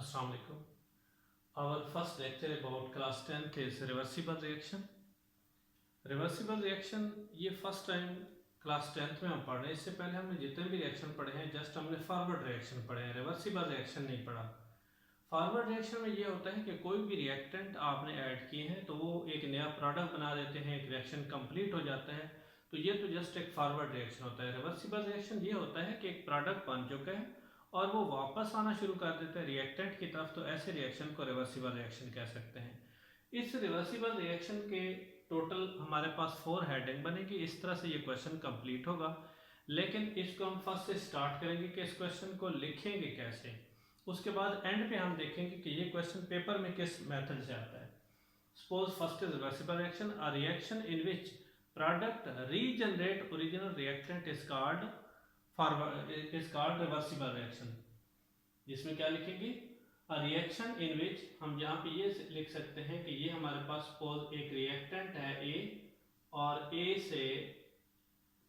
Assalamu alaikum. Our first lecture about class 10th is reversible reaction. Reversible reaction ये first time class 10th में हम पढ़ रहे हैं। इससे पहले हमने जितने भी रिएक्शन पढ़े हैं जस्ट हमने फॉरवर्ड रिएक्शन पढ़े हैं, रिवर्सिबल रिएक्शन नहीं पढ़ा। फॉरवर्ड रिएक्शन में ये होता है कि कोई भी रिएक्टेंट आपने ऐड किए हैं तो वो एक नया प्रोडक्ट बना देते हैं, एक रिएक्शन कंप्लीट हो जाता है, तो ये तो जस्ट एक फॉरवर्ड रिएक्शन होता है। रिवर्सिबल रिएक्शन ये होता है कि एक प्रोडक्ट बन चुका है और वो वापस आना शुरू कर देता है रिएक्टेंट की तरफ, तो ऐसे रिएक्शन को रिवर्सिबल रिएक्शन कह सकते हैं। इस रिवर्सिबल रिएक्शन के टोटल हमारे पास 4 हेडिंग बनेगी। इस तरह से ये क्वेश्चन कंप्लीट होगा, लेकिन इसको हम फर्स्ट से स्टार्ट करेंगे कि इस क्वेश्चन को लिखेंगे कैसे। उसके बाद एंड पे हम देखेंगे कि ये क्वेश्चन पेपर में किस मेथड से आता है। Suppose first is reversible reaction, a reaction in which product regenerate original reactant is called reversible reaction. जिसमें क्या लिखेंगे, अ रिएक्शन इन विच, हम यहाँ पे ये लिख सकते हैं कि ये हमारे पास सपोज एक रिएक्टेंट है ए और ए से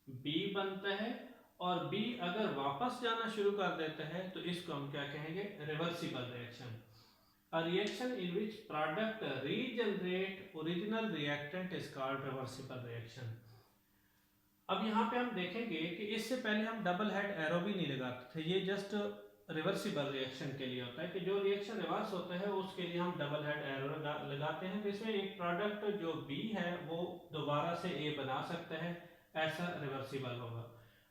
बी बनता है और बी अगर वापस जाना शुरू कर देता है तो इसको हम क्या कहेंगे, reversible reaction. A reaction in which product regenerate original reactant is called reversible reaction. अब यहाँ पे हम देखेंगे कि इससे पहले हम डबल हेड एरो भी नहीं लगाते थे, ये जस्ट रिवर्सिबल रिएक्शन के लिए होता है कि जो रिएक्शन रिवर्स होता है उसके लिए हम डबल हेड एरो लगाते हैं। तो इसमें एक प्रोडक्ट जो बी है वो दोबारा से ए बना सकता है, ऐसा रिवर्सिबल होगा।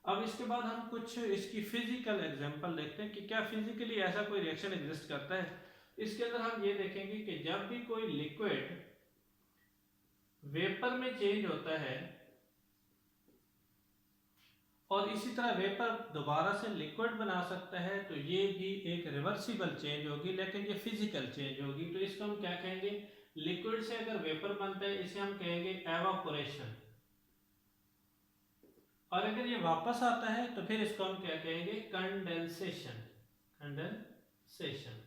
अब इसके बाद हम कुछ इसकी फिजिकल एग्जांपल देखते हैं कि क्या फिजिकली ऐसा कोई रिएक्शन एग्जिस्ट करता है। इसके अंदर हम ये देखेंगे कि जब भी कोई लिक्विड वेपर में चेंज होता है और इसी तरह वेपर दोबारा से लिक्विड बना सकता है, तो ये भी एक रिवर्सिबल चेंज होगी, लेकिन ये फिजिकल चेंज होगी। तो इसको हम क्या कहेंगे, लिक्विड से अगर वेपर बनता है इसे हम कहेंगे एवापोरेशन, और अगर ये वापस आता है तो फिर इसको हम क्या कहेंगे, कंडेंसेशन। कंडेंसेशन।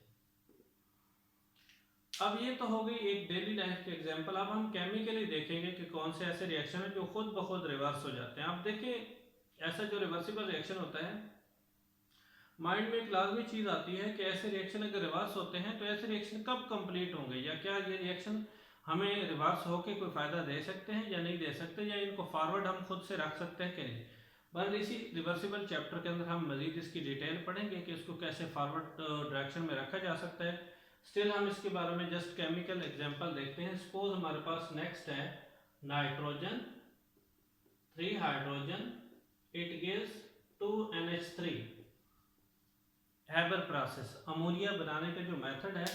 अब ये तो हो गई एक डेली लाइफ के एग्जांपल। अब हम केमिकली देखेंगे कि कौन से ऐसे रिएक्शन है जो खुद ब खुद रिवर्स हो जाते हैं। आप देखिए, ऐसा जो रिवर्सिबल रिएक्शन होता है, माइंड में एक लाजमी चीज आती है कि ऐसे रिएक्शन अगर रिवर्स होते हैं तो ऐसे रिएक्शन कब कंप्लीट होंगे, या क्या ये रिएक्शन हमें रिवर्स होके कोई फायदा दे सकते हैं या नहीं दे सकते, या इनको फॉरवर्ड हम खुद से रख सकते हैं कि नहीं। बहर इसी रिवर्सिबल चैप्टर के अंदर हम मजीद इसकी डिटेल पढ़ेंगे कि इसको कैसे फॉरवर्ड डायरेक्शन में रखा जा सकता है। स्टिल हम इसके बारे में जस्ट केमिकल एग्जांपल देखते हैं। सपोज हमारे पास नेक्स्ट है nitrogen 3 hydrogen, it gives 2 NH3। Haber process, ammonia बनाने का जो मेथड है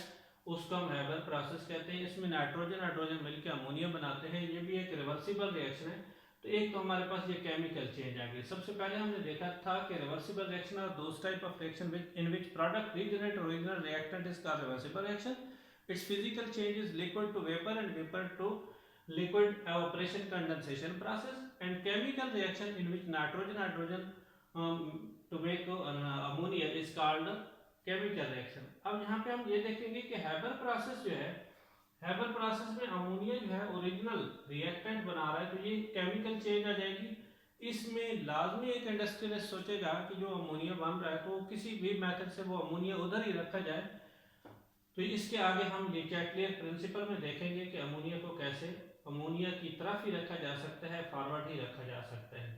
उसको हम हैबर प्रोसेस कहते हैं। इसमें नाइट्रोजन हाइड्रोजन मिलकर अमोनिया बनाते हैं, ये भी एक रिवर्सिबल रिएक्शन है। तो एक तो हमारे पास ये केमिकल चेंज आ गई। सबसे पहले हमने देखा था कि reversible reaction are those type of reaction in which product regenerate original reactant is called reversible reaction. It's physical change is liquid to vapour and vapour to liquid evaporation condensation process, and chemical reaction in which nitrogen hydrogen to make ammonia is called chemical reaction। अब यहाँ पे हम ये देखेंगे कि Haber process जो है, Haber process में अमोनिया जो है ओरिजिनल रिएक्टेंट बना रहा है, तो ये केमिकल चेंज आ जाएगी। इसमें लाजमी एक इंडस्ट्रियलिस्ट सोचेगा कि जो अमोनिया बन रहा है तो किसी भी मेथड से वो अमोनिया उधर ही रखा जाए। तो इसके आगे हम ये क्या क्लियर प्रिंसिपल में देखेंगे कि अमोनिया को कैसे अमोनिया की तरफ ही रखा जा सकता है, फॉरवर्ड ही रखा जा सकता है।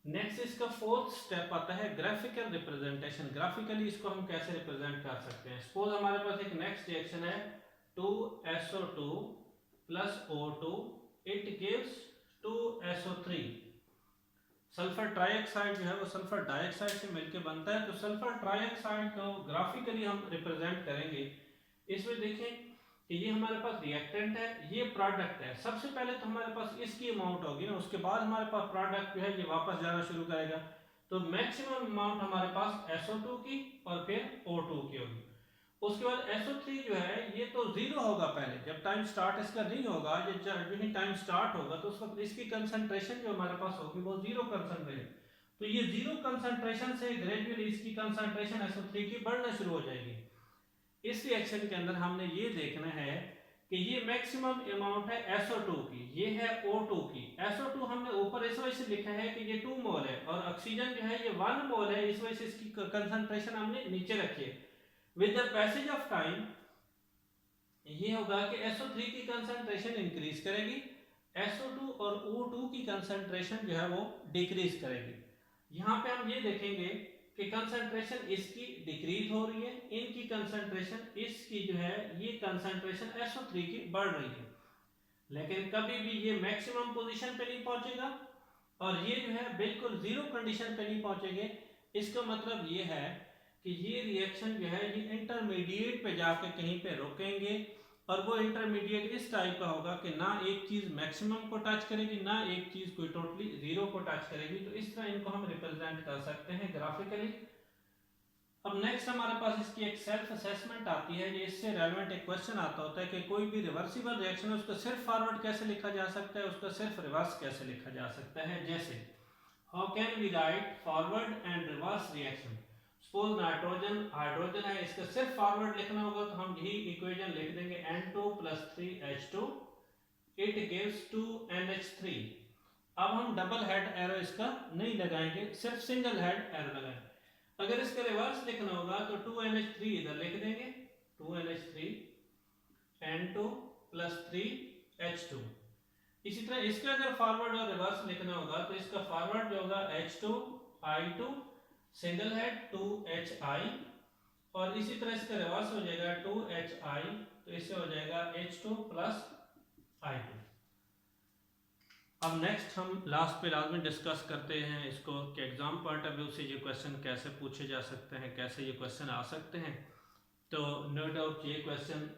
नेक्स्ट इसका फोर्थ स्टेप आता है ग्राफिकल रिप्रेजेंटेशन। ग्राफिकली इसको हम कैसे रिप्रेजेंट कर सकते हैं। सपोज हमारे पास एक नेक्स्ट रिएक्शन है 2SO2 plus O2, it gives 2SO3। Sulphur trioxide जो है वो सल्फर डाइऑक्साइड से मिलकर बनता है, तो सल्फर ट्राइऑक्साइड को ग्राफिकली हम रिप्रेजेंट करेंगे। इसमें देखें कि ये हमारे पास रिएक्टेंट है, ये प्रोडक्ट है। सबसे पहले तो हमारे पास इसकी अमाउंट होगी ना, उसके बाद हमारे पास प्रोडक्ट जो है ये वापस जाना शुरू करेगा। तो मैक्सिमम अमाउंट हमारे पास SO2 की और फिर O2 की होगी। उसके बाद SO3 जो है ये तो जीरो होगा पहले, जब टाइम स्टार्ट इसका नहीं होगा, जो ही टाइम स्टार्ट होगा तो उस वक्त इसकी कंसंट्रेशन जो हमारे पास होगी वो जीरो कंसंट्रेशन। तो ये जीरो कंसंट्रेशन से ग्रेजुअली इसकी कंसंट्रेशन SO3 की बढ़ना शुरू हो जाएगी। इस रिएक्शन के अंदर हमने ये देखना है कि ये मैक्सिमम अमाउंट है SO2 की, ये है O2 की। SO2 हमने ऊपर इस वजह से लिखा है कि ये 2 मोल है और ऑक्सीजन जो है ये 1 मोल है, इस वजह से इसकी कंसंट्रेशन हमने नीचे रखी है। With the passage of time ये होगा कि SO3 की कंसंट्रेशन इंक्रीज करेगी, SO2 और O2 की कंसंट्रेशन जो है वो डिक्रीज करेगी। यहाँ पे हम ये देखेंगे कि कंसंट्रेशन इसकी डिक्रीज हो रही है, इनकी कंसंट्रेशन इसकी जो है ये कंसंट्रेशन SO3 की बढ़ रही है, लेकिन कभी भी ये मैक्सिमम पोजीशन पे नहीं पहुंचेगा और ये जो है बिल्कुल जीरो कंडीशन पे नहीं पहुंचेंगे। इसका मतलब ये है कि ये रिएक्शन जो है ये इंटरमीडिएट पे जाके कहीं पे रुकेंगे और वो इंटरमीडिएट इस टाइप का होगा कि ना एक चीज मैक्सिमम को टच करेगी ना एक चीज कोई टोटली जीरो को टच करेगी। तो इस तरह इनको हम रिप्रेजेंट कर सकते हैं ग्राफिकली। अब नेक्स्ट हमारे पास इसकी एक सेल्फ असेसमेंट आती है। ये इससे रेलेवेंट एक क्वेश्चन आता होता है कि कोई भी रिवर्सिबल रिएक्शन है उसको सिर्फ फॉरवर्ड कैसे लिखा जा सकता है, उसका सिर्फ रिवर्स कैसे लिखा जा सकता है। जैसे how can we write forward and reverse reaction. Suppose nitrogen hydrogen है, इसका सिर्फ फॉरवर्ड लिखना होगा तो हम यही इक्वेशन लिख देंगे N2 + 3H2 it gives 2NH3। अब हम डबल हेड एरो इसका नहीं लगाएंगे, सिर्फ सिंगल हेड एरो लगाएंगे। अगर इसका रिवर्स लिखना होगा तो 2NH3 इधर लिख देंगे, 2NH3 N2 + 3H2। इसी तरह इसका अगर फॉरवर्ड और रिवर्स लिखना होगा तो इसका फॉरवर्ड जो होगा H2I2 सिंगल हेड 2HI और इसी तरह इसका रिवर्स हो जाएगा 2HI, तो इससे हो जाएगा H2 + I2। अब नेक्स्ट हम लास्ट पे लाजमी डिस्कस करते हैं इसको कि एग्जाम पॉइंट ऑफ व्यू से ये क्वेश्चन कैसे पूछे जा सकते हैं, कैसे ये क्वेश्चन आ सकते हैं। तो नो डाउट ये क्वेश्चन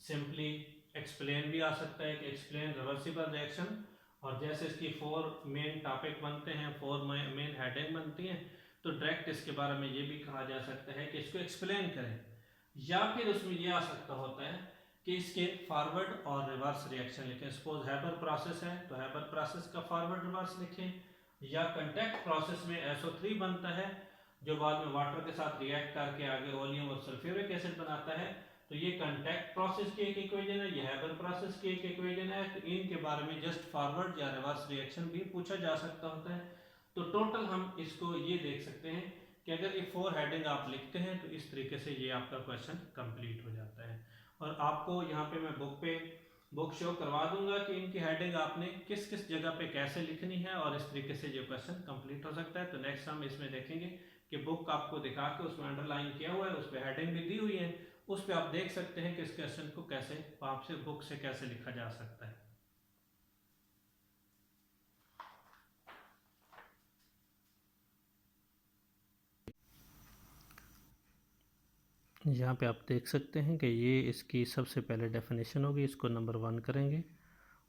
सिंपली एक्सप्लेन भी आ सकता है कि एक्सप्लेन रिवर्सिबल रिएक्शन, और जैसे इसकी 4 मेन टॉपिक बनते हैं, 4 मेन हेडिंग बनती हैं, तो डायरेक्ट इसके बारे में ये भी कहा जा सकता है कि इसको एक्सप्लेन करें। या फिर उसमें ये आ सकता होता है कि इसके फॉरवर्ड और रिवर्स रिएक्शन लिखें। सपोज हैबर प्रोसेस है तो हैबर प्रोसेस का फॉरवर्ड रिवर्स लिखें, या कंटैक्ट प्रोसेस में SO3 बनता है जो बाद में वाटर के साथ रिएक्ट करके आगे ओलियम और सल्फ्यूरिक एसिड बनाता है, तो ये कंटैक्ट प्रोसेस की एक इक्वेशन है, ये हैबर प्रोसेस की एक इक्वेशन है। तो इनके बारे में जस्ट फॉरवर्ड या रिवर्स रिएक्शन भी पूछा जा सकता होता है। तो टोटल हम इसको ये देख सकते हैं कि अगर ये 4 हेडिंग आप लिखते हैं तो इस तरीके से ये आपका क्वेश्चन कंप्लीट हो जाता है। और आपको यहाँ पे मैं बुक शो करवा दूंगा कि इनकी हेडिंग आपने किस किस जगह पे कैसे लिखनी है और इस तरीके से ये क्वेश्चन कंप्लीट हो सकता है। तो नेक्स्ट हम इसमें देखेंगे कि बुक आपको दिखा के उसमें अंडरलाइन किया हुआ है, उस पर हेडिंग भी दी हुई है, उस पर आप देख सकते हैं कि इस क्वेश्चन को कैसे आपसे बुक से कैसे लिखा जा सकता है। यहाँ पे आप देख सकते हैं कि ये इसकी सबसे पहले डेफिनेशन होगी, इसको नंबर 1 करेंगे,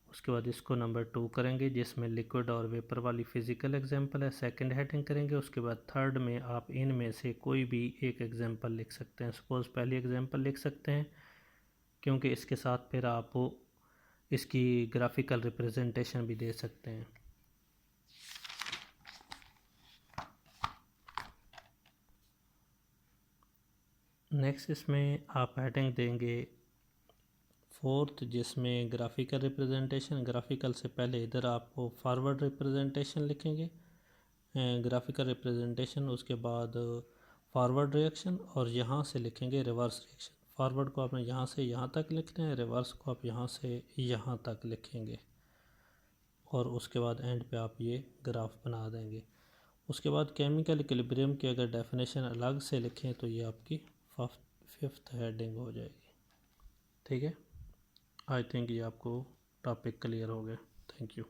उसके बाद इसको नंबर 2 करेंगे जिसमें लिक्विड और वेपर वाली फिजिकल एग्जांपल है, सेकंड हेडिंग करेंगे। उसके बाद थर्ड में आप इनमें से कोई भी एक एग्जांपल लिख सकते हैं। सपोज पहली एग्जांपल लिख सकते हैं क्योंकि इसके साथ फिर आप इसकी ग्राफिकल रिप्रेजेंटेशन भी दे सकते हैं। नेक्स्ट इसमें आप हेडिंग देंगे 4th जिसमें ग्राफिकल रिप्रेजेंटेशन। ग्राफिकल से पहले इधर आप फॉरवर्ड रिप्रेजेंटेशन लिखेंगे, ग्राफिकल रिप्रेजेंटेशन, उसके बाद फॉरवर्ड रिएक्शन और यहाँ से लिखेंगे रिवर्स रिएक्शन। फॉरवर्ड को आपने यहाँ से यहाँ तक लिखना है, रिवर्स को आप यहाँ से यहाँ तक लिखेंगे और उसके बाद एंड पे आप ये ग्राफ बना देंगे। उसके बाद केमिकल इक्विलिब्रियम की अगर डेफिनेशन अलग से लिखें तो ये आपकी 5th हेडिंग हो जाएगी। ठीक है, आई थिंक ये आपको टॉपिक क्लियर हो गया। Thank you.